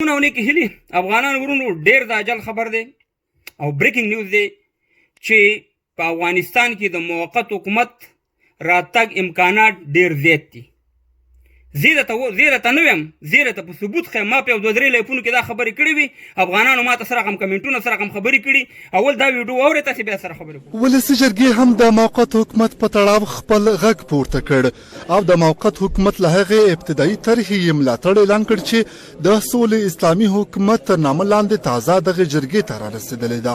ونه کې هلي افغانان ورونو ډېر د اجل خبر دی او بریکینګ نیوز دی چې په افغانستان کې د موقت حکومت راتګ امکانات ډېر زیات دي. زه درته نه وایم، زه درته په ثبوت ښیم. ما په یو دوه درې لایفونو کې دا خبرې کړې وي، افغانانو ما ته سره هم کمنټونه سره هم خبرې کړي. اول دا ویډیو واورئ، تاسې بیا سره خبرې کوو. ولسي جرګې هم د موقت حکومت په تړاو خپل غږ پورته کړ او د موقت حکومت له هغې ابتدايي طرحې یې ملاتړ اعلان کړ چې د سولې اسلامي حکومت تر نامه لاندې تازه دغې جرګې ته رارسېدلې ده.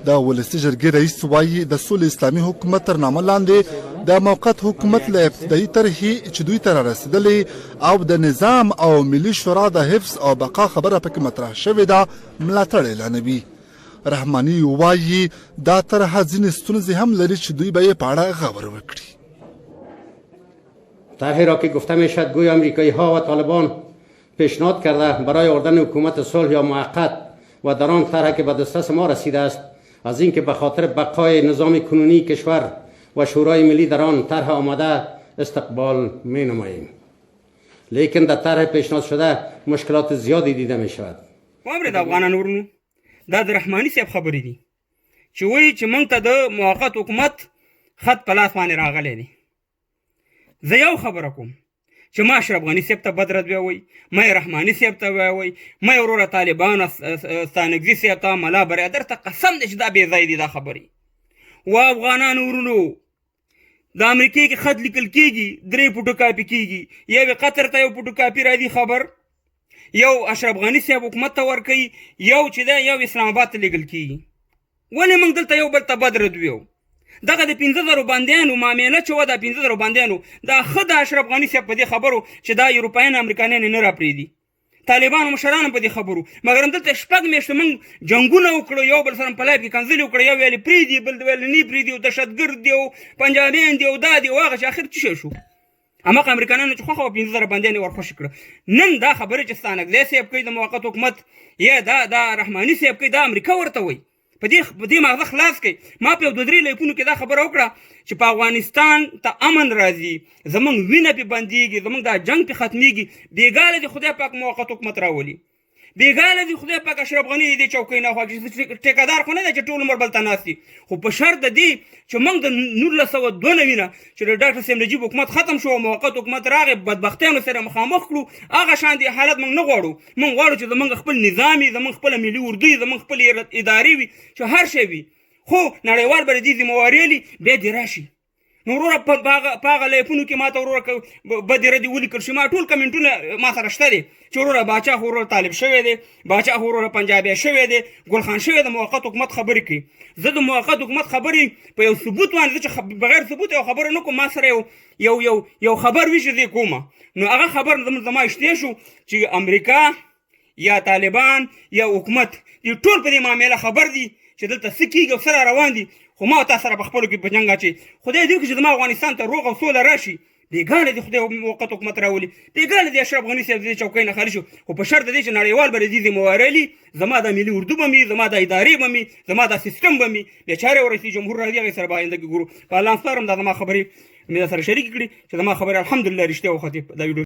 د ولسي جرګې رئیس وایي د سولې اسلامي حکومت تر نامه لاندې د موقت حکومت له ابتدايي طرحې چې دوی ته رارسېدلې او د نظام او ملي شورا د حفظ او بقا خبره پکې مطرح شوې ده ملاتړ اعلانوي. رحماني وایي دا طرحه ځینې ستونزې هم لري چې دوی به یې په اړه غور وکړي. طرحی را که گفته می شد گویا امریکایی ها و طالبان پیشنهاد کرده برای آوردن حکومت صلح یا موقت و در آن طرح که به دسترس ما رسیده است از اینکه به خاطر بقای نظام کنونی کشور و شورای ملی در آن طرح آمده استقبال می نماییم. لیکن در طرح پیشنهاد شده مشکلات زیادی دیده می شود. واورید افغانان ورونو، دا د رحماني صاحب خبرې دي چې وایي چې موږ ته د موقت حکومت خط په لاس باندې راغلی دی. زه یو خبره کوم چې ما اشرف غني صاحب ته بد رد ووایي، ما یې رحماني صاحب ته ووایي، ما یې وروره طالبان ستانکزي صاحب ته ملا برادر ته قسم دی چې دا بې ځای دي دا خبرې. و افغانان ورونو، د امریکې کې خط لیکل کېږي، 3 فوټو کاپي کېږي، یو قطر ته 1 فوټو کاپي راځي خبر، یو اشرف غني صاحب حکومت ته ورکوي، یو چې دی یو اسلام آباد ته لیږل کېږي. ولې موږ دلته یو بل ته بد رد ویو؟ دغه د 15,000 بندیانو معامله چې وه، دا 15,000 بندیانو دا ښه د اشرف غني صاحب په دې خبرو چې دا اروپایان امریکایان یې نه راپرېږدي، طالبانو مشران په دې خبرو. مګر دلته 6 میاشتې موږ جنګونه وکړو، یو بل سره په لایف کې کنځلې وکړې، یو ویلې پرېږدي، بل ویلې نه پرېږدي، او دهشتګرد دي او پنجابیان دي او دا دي او هغه چې اخر څه شی شو؟ هماغه امریکایانو چې خوښه وه 15,000 بندیان یې ورخوشي کړه. نن دا خبرې چې ستانکزی صاحب کوي د موقت حکومت یا دا رحماني صاحب کوي، دا امریکا ورته وایي. په دې مغزه خلاص کړئ. ما په یو دوه درې لایفونو کې دا خبره وکړه چې په افغانستان ته امن راځي، زموږ وینه پې بندېږي، زموږ دا جنګ پې ختمېږي. بېګاله دې خدای پاک موقت حکومت راولي، بېګاله دې خدای پاک اشرف غني دې چوکۍ نه خواږي. ټیکهدار خو نه دی چې ټول عمر بل ته ناست دي، خو په شرط د دې چې موږ د 1992 نه چې د ډاکټر صاحب نجیب حکومت ختم شو او موقت حکومت راغی، بدبختیانو سره مخامخ کړو. هغه شان دي حالت موږ نه غواړو. موږ غواړو چې زموږ خپل نظام وي، زموږ خپله ملي اردو وي، زموږ خپل ادارې وي، چې هر شی وي. خو نړیوال به د دې ذمهواري لي، بیا دې راشي. نو وروره په هغه لایفونو کې ما ته وروره بدې ردې ولیکل شي. ما ټول کمنټونه ما سره شته دي چې وروره باچا خو وروره طالب شوی دی، باچا خو وروره پنجابی شوی دی، ګلخان شوی د موقت حکومت خبرې کوي. زه د موقت حکومت خبرې په یو ثبوت باندې، زه چې بغیر ثبوت یو خبره نه کوم. ما سره یو خبر وي چې زه کومه، نو هغه خبر زما اشتیا شو چې امریکا یا طالبان یا حکومت دې ټول په دې معامله خبر دي چې دلته څه کېږي او سره روان دي. خو ما تا سره په خپلو کې په جنګ اچوي. خدای دې وکړي چې زما افغانستان ته روغ او سوله راشي. بېګانه دې خدای موقت حکومت راولي، بېګانه دې اشرف غني صاحب دې چوکۍ نه خالي شو. خو په شرط دی چې نړیوال به د دې ذمهواری لي، زما دا ملي اردو به مي، زما دا ادارې به مي، زما دا سیستم به مي. بیا چارې ورئیس جمهور راځي، هغې سره به آینده کې ګورو. په الله سپارم دا زما خبرې مې در سره شریکې کړي چې زما خبرې الحمدلله رښتیا وختې دا ویډیو